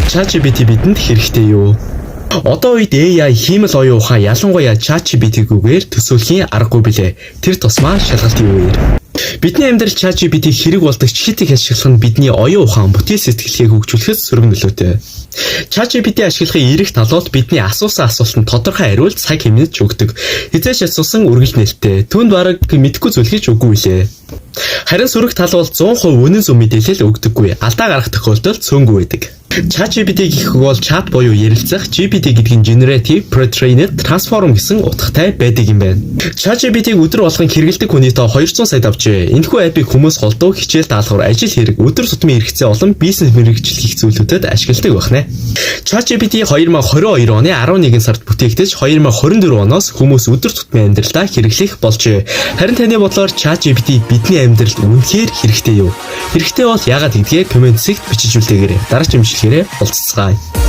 ChatGPT бидэнд хэрэгтэй юу? Одоо үед AI хиймэл оюун ухаан ялангуяа ChatGPT-гүйгээр төсөөлхийн аргагүй билээ. Тэр тусмаа шалгалт юу вэ? Бидний амьдрал ChatGPT хэрэг болдог чигтийг ашиглах нь бидний оюун ухаан бүтээл сэтгэлгээг хөгжүүлэхэд сөрөг нөлөөтэй. ChatGPT ашиглахын эерэг тал бол бидний асуусан асуултанд тодорхой хариулт цаг хэмнэж өгдөг. Хизээш асуусан үргэлж нээлттэй. Түүнд бараг мэдгүй зүйл хийж үгүй лээ. Харин сөрөг тал бол 100% үнэн зөв мэдээлэл өгдөггүй. Алдаа гарах тохиолдолд цөөнгүй байдаг. ChatGPT гэх үг бол чат буюу ярилцах, GPT гэдэг нь Generative Pre-trained Transform гэсэн утгатай байдаг юм байна. ChatGPT-г өдөр болгон хэрэглэдэг хүний тоо 200 сая давжээ. Энэхүү апыг хүмүүс голдуу, хичээл даалгавар, ажил хэрэг, өдөр тутмын хэрэгцээ олон бизнес мэргэжил хийх зүйлүүдэд ашигладаг байна. ChatGPT 2022 оны 11 сард бүтээгдэж 2024 оноос хүмүүс өдөр тутмын амьдралдаа хэрэглэх болжээ. Харин таны бодлоор ChatGPT бидний амьдралд үнэхээр хэрэгтэй юу? Хэрэгтэй бол яагаад гэдгээ комент хэсэгт бичиж үлдээгээрэй. Дараагийн жишээлээрээ уулзцгаая.